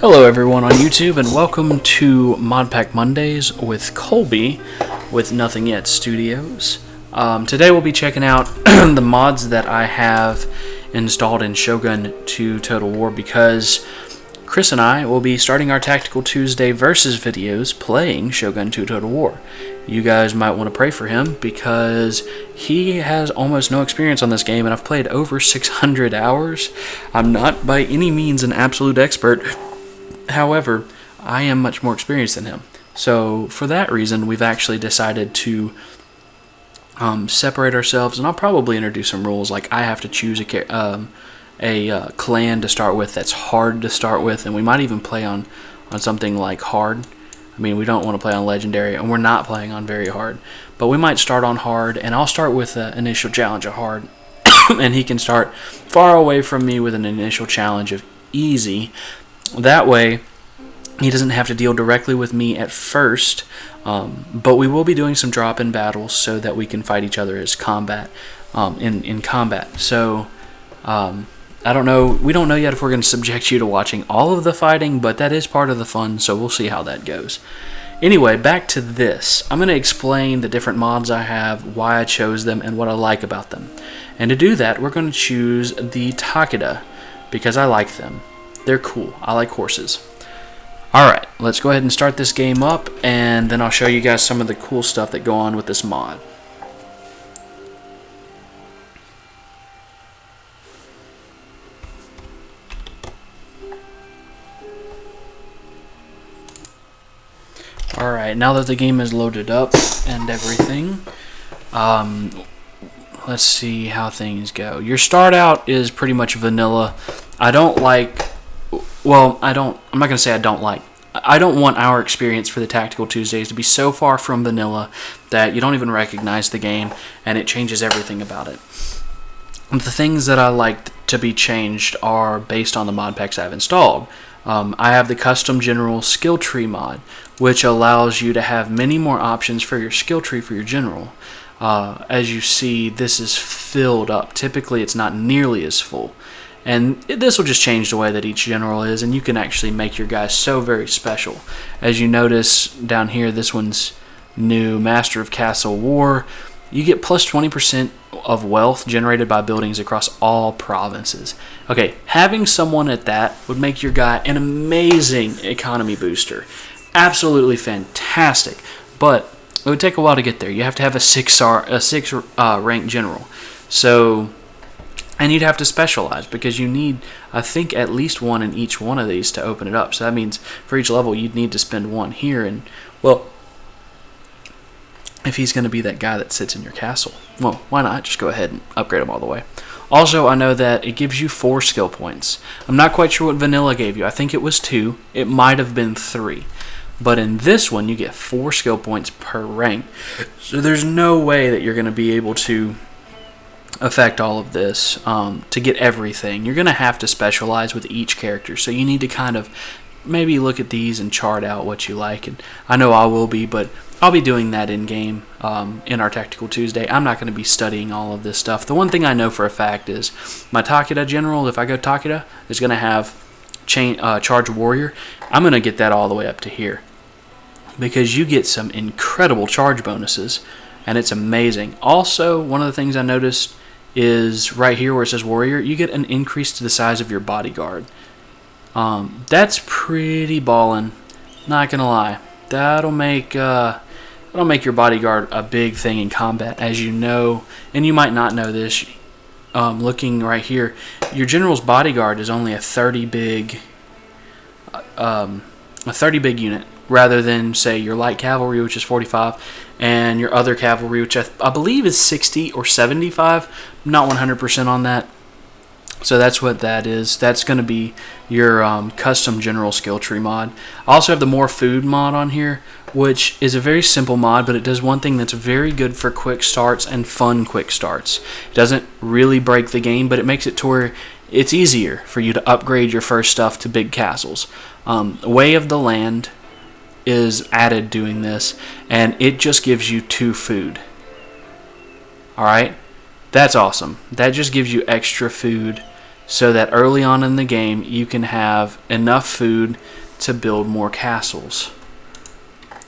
Hello everyone on YouTube and welcome to Modpack Mondays with Colby with Nothing Yet Studios. Today we'll be checking out the mods that I have installed in Shogun 2 Total War because Chris and I will be starting our Tactical Tuesday versus videos playing Shogun 2 Total War. You guys might want to pray for him because he has almost no experience on this game and I've played over 600 hours. I'm not by any means an absolute expert. However, I am much more experienced than him. So for that reason, we've actually decided to separate ourselves, and I'll probably introduce some rules. Like I have to choose a clan to start with that's hard to start with, and we might even play on something like hard. I mean, we don't want to play on legendary, and we're not playing on very hard, but we might start on hard, and I'll start with an initial challenge of hard, and he can start far away from me with an initial challenge of easy. That way, he doesn't have to deal directly with me at first, but we will be doing some drop-in battles so that we can fight each other as combat in combat. So, I don't know. We don't know yet if we're going to subject you to watching all of the fighting, but that is part of the fun, so we'll see how that goes. Anyway, back to this. I'm going to explain the different mods I have, why I chose them, and what I like about them. And to do that, we're going to choose the Takeda because I like them. They're cool. I like horses. Alright, let's go ahead and start this game up, and then I'll show you guys some of the cool stuff that go on with this mod. Alright, now that the game is loaded up and everything, let's see how things go. Your start out is pretty much vanilla. I don't like... Well, I'm not going to say I don't like. I don't want our experience for the Tactical Tuesdays to be so far from vanilla that you don't even recognize the game and it changes everything about it. The things that I like to be changed are based on the mod packs I've installed. I have the Custom General Skill Tree mod, which allows you to have many more options for your skill tree for your general. As you see, this is filled up. Typically, it's not nearly as full. And this will just change the way that each general is, and you can actually make your guys so very special. As you notice down here, this one's new, Master of Castle War. You get plus 20% of wealth generated by buildings across all provinces. Okay, having someone at that would make your guy an amazing economy booster. Absolutely fantastic. But it would take a while to get there. You have to have a 6 rank general. So... And you'd have to specialize because you need, I think, at least one in each one of these to open it up. So that means for each level you'd need to spend one here. And, well, if he's going to be that guy that sits in your castle, well, why not just go ahead and upgrade him all the way. Also, I know that it gives you 4 skill points. I'm not quite sure what Vanilla gave you. I think it was 2. It might have been 3. But in this one, you get 4 skill points per rank. So there's no way that you're going to be able to affect all of this to get everything. You're going to have to specialize with each character, so you need to kind of maybe look at these and chart out what you like. And I know I will be, but I'll be doing that in game in our Tactical Tuesday. I'm not going to be studying all of this stuff. The one thing I know for a fact is my Takeda general, if I go Takeda, is going to have charge warrior. I'm going to get that all the way up to here because you get some incredible charge bonuses, and it's amazing. Also, one of the things I noticed is right here where it says warrior, you get an increase to the size of your bodyguard. That's pretty ballin', not gonna lie. That'll make your bodyguard a big thing in combat, as you know, and you might not know this. Looking right here, your general's bodyguard is only a 30 big unit, rather than say your light cavalry, which is 45, and your other cavalry, which I believe is 60 or 75. I'm not 100% on that. So that's what that is. That's going to be your custom general skill tree mod. I also have the more food mod on here, which is a very simple mod, but it does one thing that's very good for quick starts and fun quick starts. It doesn't really break the game, but it makes it to where it's easier for you to upgrade your first stuff to big castles. Way of the Land is added doing this, and it just gives you 2 food. Alright? That's awesome. That just gives you extra food so that early on in the game you can have enough food to build more castles.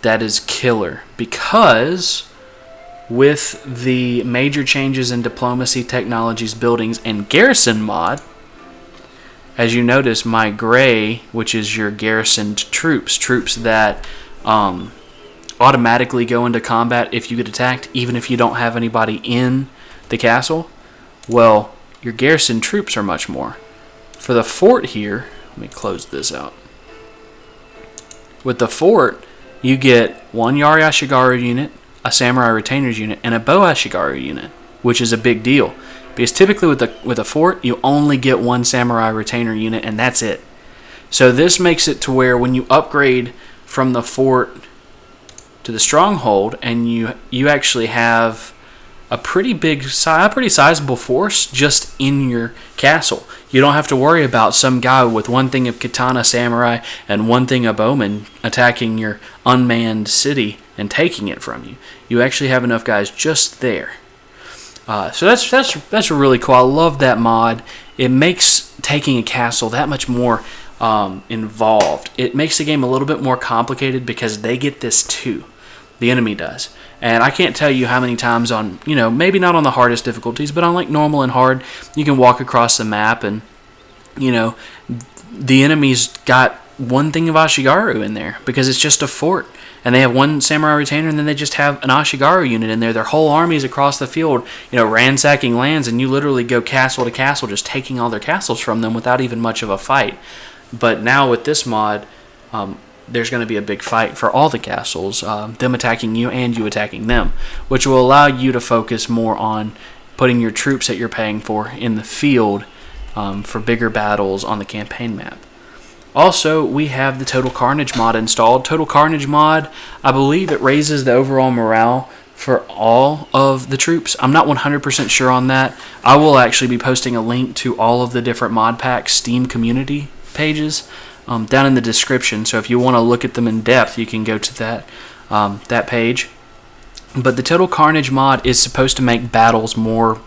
That is killer, because with the major changes in diplomacy, technologies, buildings, and garrison mod, as you notice, my gray, which is your garrisoned troops that automatically go into combat if you get attacked, even if you don't have anybody in the castle, well, your garrison troops are much more. For the fort here, let me close this out. With the fort, you get one Yari Ashigaru unit, a Samurai Retainers unit, and a Bow Ashigaru unit, which is a big deal. Because typically with a fort, you only get one Samurai Retainer unit, and that's it. So this makes it to where when you upgrade from the fort to the stronghold, and you actually have a pretty sizable force just in your castle. You don't have to worry about some guy with one thing of katana samurai and one thing of bowman attacking your unmanned city and taking it from you. You actually have enough guys just there. So that's really cool. I love that mod. It makes taking a castle that much more involved. It makes the game a little bit more complicated because they get this too. The enemy does. And I can't tell you how many times on, maybe not on the hardest difficulties, but on like normal and hard, you can walk across the map and, the enemy's got one thing of Ashigaru in there because it's just a fort. And they have one Samurai Retainer, and then they just have an Ashigaru unit in there. Their whole army is across the field, ransacking lands, and you literally go castle to castle just taking all their castles from them without even much of a fight. But now with this mod, there's going to be a big fight for all the castles, them attacking you and you attacking them, which will allow you to focus more on putting your troops that you're paying for in the field for bigger battles on the campaign map. Also, we have the Total Carnage mod installed. Total Carnage mod, I believe it raises the overall morale for all of the troops. I'm not 100% sure on that. I will actually be posting a link to all of the different mod packs Steam community pages down in the description. So if you want to look at them in depth, you can go to that page. But the Total Carnage mod is supposed to make battles more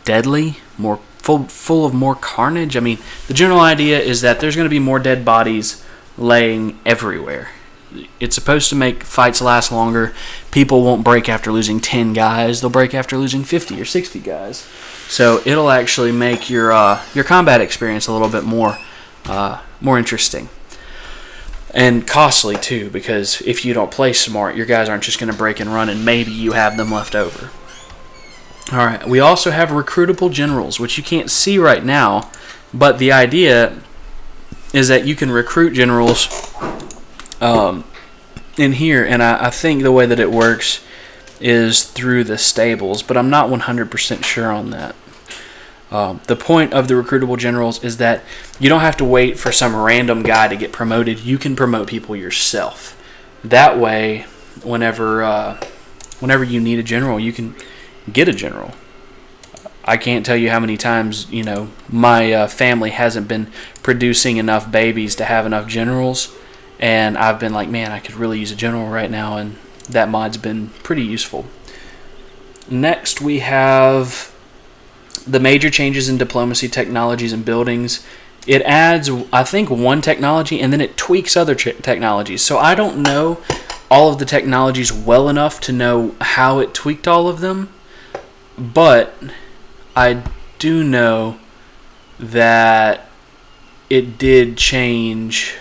deadly, more full of more carnage. I mean, the general idea is that there's going to be more dead bodies laying everywhere. It's supposed to make fights last longer. People won't break after losing 10 guys. They'll break after losing 50 or 60 guys. So it'll actually make your combat experience a little bit more interesting. And costly too, because if you don't play smart, your guys aren't just going to break and run, and maybe you have them left over. Alright, we also have Recruitable Generals, which you can't see right now, but the idea is that you can recruit generals in here, and I think the way that it works is through the stables, but I'm not 100% sure on that. The point of the Recruitable Generals is that you don't have to wait for some random guy to get promoted. You can promote people yourself. That way, whenever you need a general, you can get a general. I can't tell you how many times, my family hasn't been producing enough babies to have enough generals, and I've been like, man, I could really use a general right now, and that mod's been pretty useful. Next, we have the major changes in diplomacy, technologies, and buildings. It adds, I think, one technology, and then it tweaks other technologies. So I don't know all of the technologies well enough to know how it tweaked all of them, but I do know that it did change.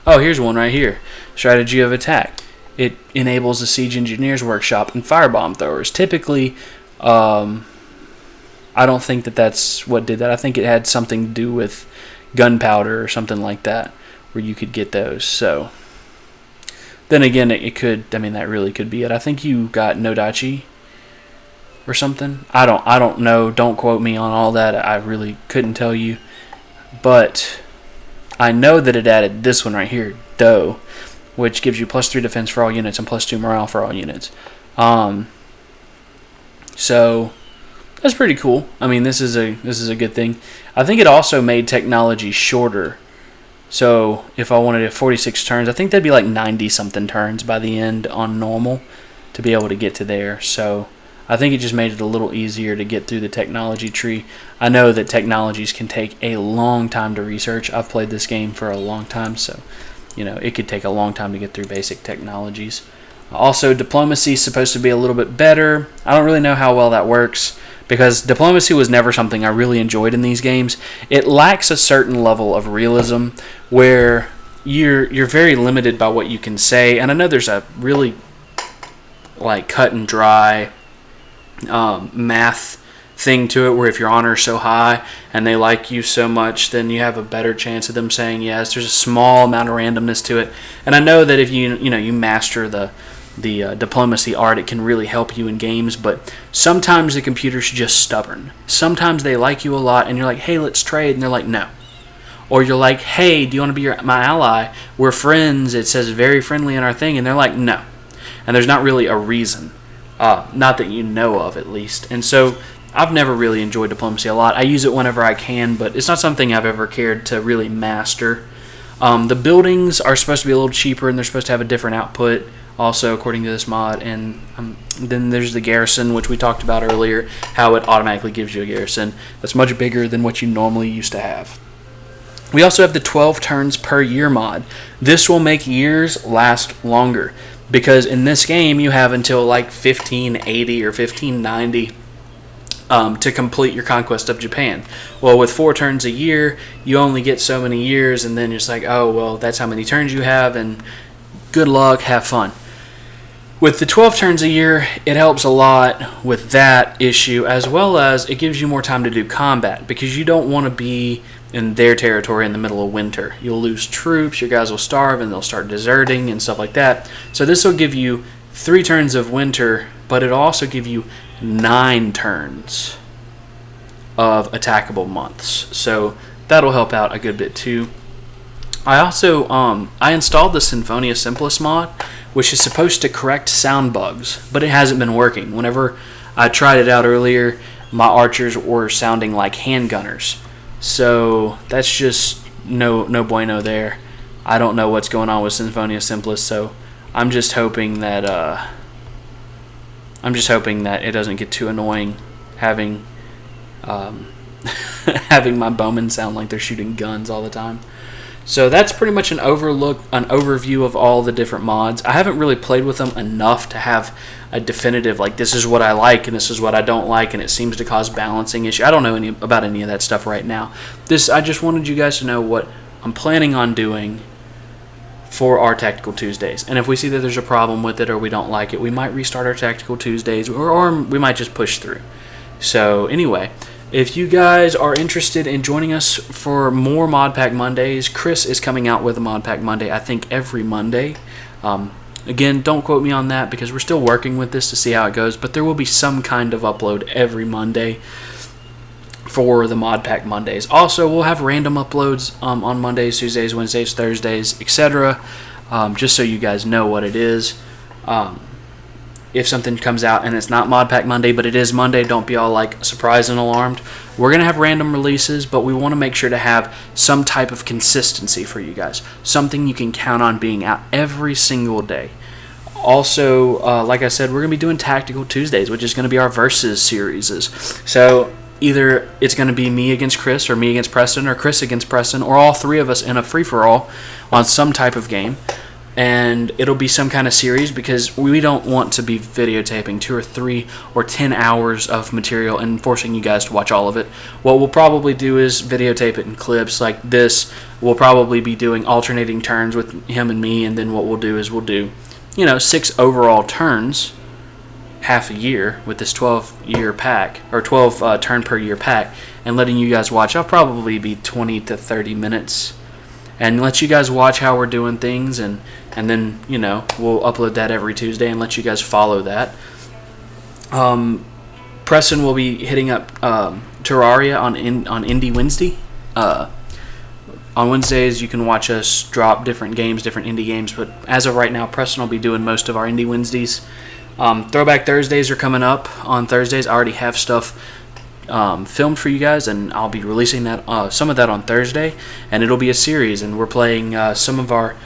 Oh, here's one right here. Strategy of attack. It enables the Siege Engineers Workshop and Firebomb Throwers. Typically, I don't think that that's what did that. I think it had something to do with gunpowder or something like that, where you could get those. So, then again, it could, that really could be it. I think you got Nodachi or something. I don't know. Don't quote me on all that. I really couldn't tell you. But I know that it added this one right here, Do, which gives you +3 defense for all units and +2 morale for all units. So that's pretty cool. This is a good thing. I think it also made technology shorter. So if I wanted 46 turns, I think that'd be like 90 something turns by the end on normal to be able to get to there. So I think it just made it a little easier to get through the technology tree. I know that technologies can take a long time to research. I've played this game for a long time, so it could take a long time to get through basic technologies. Also, diplomacy is supposed to be a little bit better. I don't really know how well that works, because diplomacy was never something I really enjoyed in these games. It lacks a certain level of realism where you're very limited by what you can say, and I know there's a really cut and dry math thing to it, where if your honor is so high and they like you so much, then you have a better chance of them saying yes. There's a small amount of randomness to it, and I know that if you master the diplomacy art, it can really help you in games, but sometimes the computer's just stubborn. Sometimes they like you a lot and you're like, hey, let's trade, and they're like, no. Or you're like, hey, do you want to be my ally? We're friends. It says very friendly in our thing, and they're like, no. And there's not really a reason, not that you know of at least. And so I've never really enjoyed diplomacy a lot. I use it whenever I can, but it's not something I've ever cared to really master. The buildings are supposed to be a little cheaper, and they're supposed to have a different output also, according to this mod. And then there's the garrison, which we talked about earlier, how it automatically gives you a garrison that's much bigger than what you normally used to have. We also have the 12 turns per year mod. This will make years last longer, because in this game you have until 1580 or 1590 to complete your conquest of Japan. Well, with 4 turns a year, you only get so many years, and then it's like, oh, well, that's how many turns you have, and good luck, have fun. With the 12 turns a year, it helps a lot with that issue, as well as it gives you more time to do combat, because you don't want to be in their territory in the middle of winter. You'll lose troops, your guys will starve, and they'll start deserting and stuff like that. So this will give you 3 turns of winter, but it'll also give you 9 turns of attackable months. So that'll help out a good bit too. I also I installed the Symphonia Simplest mod, which is supposed to correct sound bugs, but it hasn't been working. Whenever I tried it out earlier, my archers were sounding like handgunners. So that's just no bueno there. I don't know what's going on with Symphonia Simplest, so I'm just hoping that it doesn't get too annoying having having my bowmen sound like they're shooting guns all the time. So that's pretty much an overview of all the different mods. I haven't really played with them enough to have a definitive, this is what I like and this is what I don't like, and it seems to cause balancing issues. I don't know about any of that stuff right now. I just wanted you guys to know what I'm planning on doing for our Tactical Tuesdays. And if we see that there's a problem with it or we don't like it, we might restart our Tactical Tuesdays, or we might just push through. So anyway, if you guys are interested in joining us for more Mod Pack Mondays, Chris is coming out with a Mod Pack Monday, I think, every Monday. Again, don't quote me on that because we're still working with this to see how it goes, but there will be some kind of upload every Monday for the Mod Pack Mondays. Also, we'll have random uploads on Mondays, Tuesdays, Wednesdays, Thursdays, etc. Just so you guys know what it is. If something comes out and it's not Mod Pack Monday, but it is Monday, don't be all surprised and alarmed. We're going to have random releases, but we want to make sure to have some type of consistency for you guys. Something you can count on being out every single day. Also, like I said, we're going to be doing Tactical Tuesdays, which is going to be our Versus series. So either it's going to be me against Chris, or me against Preston, or Chris against Preston, or all 3 of us in a free-for-all on some type of game. And it'll be some kind of series, because we don't want to be videotaping 2 or 3 or 10 hours of material and forcing you guys to watch all of it. What we'll probably do is videotape it in clips like this. We'll probably be doing alternating turns with him and me, and then what we'll do is we'll do 6 overall turns, half a year, with this 12-year pack, or 12 turn per year pack, and letting you guys watch. I'll probably be 20 to 30 minutes and let you guys watch how we're doing things, and then we'll upload that every Tuesday and let you guys follow that. Preston will be hitting up Terraria on Indie Wednesday. On Wednesdays, you can watch us drop different games, different indie games, but as of right now, Preston will be doing most of our Indie Wednesdays. Throwback Thursdays are coming up on Thursdays. I already have stuff filmed for you guys, and I'll be releasing that some of that on Thursday, and it'll be a series, and we're playing some of our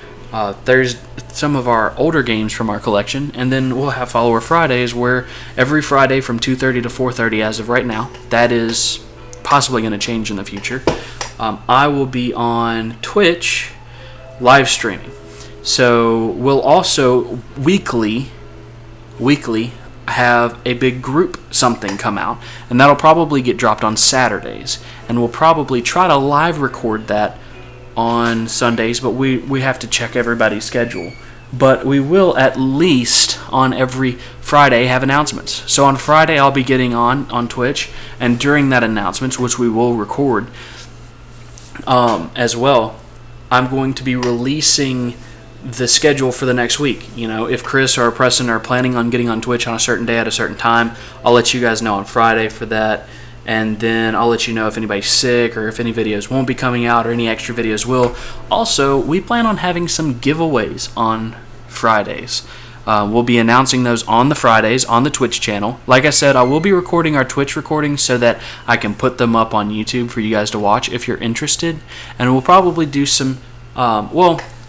There's some of our older games from our collection, and then we'll have Follower Fridays, where every Friday from 2:30 to 4:30 as of right now. That is possibly going to change in the future. I will be on Twitch live streaming. So we'll also weekly have a big group something come out, and that'll probably get dropped on Saturdays, and we'll probably try to live record that on Sundays, but we have to check everybody's schedule. But we will at least on every Friday have announcements. So on Friday I'll be getting on Twitch, and during that announcements, which we will record as well, I'm going to be releasing the schedule for the next week. You know, if Chris or Preston are planning on getting on Twitch on a certain day at a certain time, I'll let you guys know on Friday for that, and then I'll let you know if anybody's sick or if any videos won't be coming out or any extra videos will. Also, we plan on having some giveaways on Fridays. We'll be announcing those on the Fridays on the Twitch channel. Like I said, I will be recording our Twitch recordings so that I can put them up on YouTube for you guys to watch if you're interested. And we'll probably do some,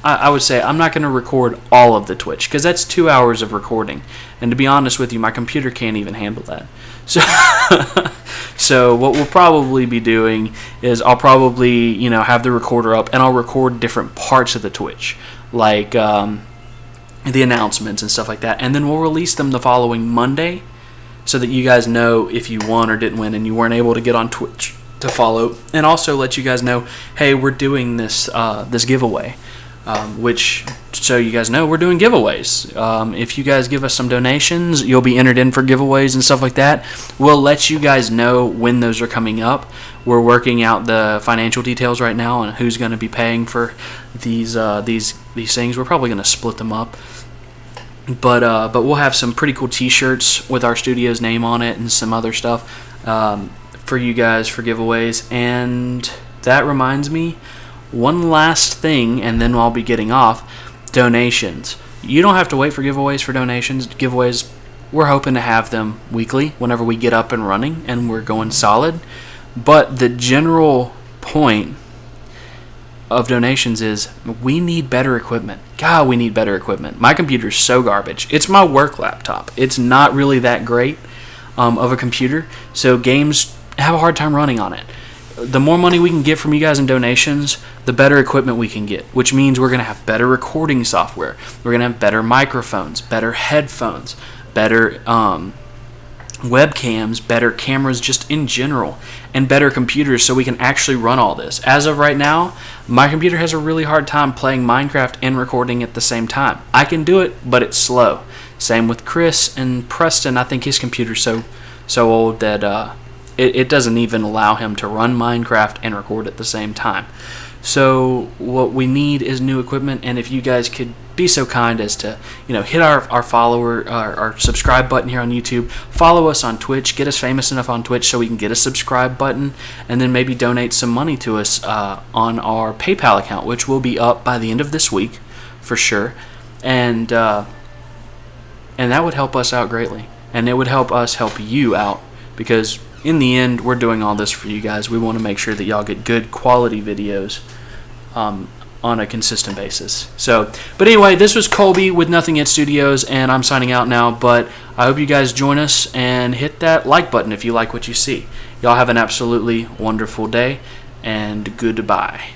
I would say I'm not going to record all of the Twitch because that's 2 hours of recording. And to be honest with you, my computer can't even handle that. So what we'll probably be doing is I'll probably, have the recorder up, and I'll record different parts of the Twitch, like the announcements and stuff like that. And then we'll release them the following Monday so that you guys know if you won or didn't win and you weren't able to get on Twitch to follow. And also let you guys know, hey, we're doing this giveaway. Which, so you guys know, we're doing giveaways. If you guys give us some donations, you'll be entered in for giveaways and stuff like that. We'll let you guys know when those are coming up. We're working out the financial details right now and who's going to be paying for these things. We're probably going to split them up. But we'll have some pretty cool T-shirts with our studio's name on it and some other stuff for you guys for giveaways. And that reminds me, one last thing, and then I'll be getting off. Donations. You don't have to wait for giveaways for donations. Giveaways, we're hoping to have them weekly whenever we get up and running and we're going solid. But the general point of donations is we need better equipment. God, we need better equipment. My computer's so garbage. It's my work laptop. It's not really that great of a computer, so games have a hard time running on it. The more money we can get from you guys in donations, the better equipment we can get, which means we're going to have better recording software. We're going to have better microphones, better headphones, better webcams, better cameras just in general, and better computers so we can actually run all this. As of right now, my computer has a really hard time playing Minecraft and recording at the same time. I can do it, but it's slow. Same with Chris and Preston. I think his computer's so old that it doesn't even allow him to run Minecraft and record at the same time. So what we need is new equipment, and if you guys could be so kind as to hit our subscribe button here on YouTube, follow us on Twitch, get us famous enough on Twitch so we can get a subscribe button, and then maybe donate some money to us on our PayPal account, which will be up by the end of this week for sure, and that would help us out greatly, and it would help us help you out, because in the end, we're doing all this for you guys. We want to make sure that y'all get good quality videos on a consistent basis. But anyway, this was Colby with Nothing Yet Studios, and I'm signing out now. But I hope you guys join us and hit that like button if you like what you see. Y'all have an absolutely wonderful day, and goodbye.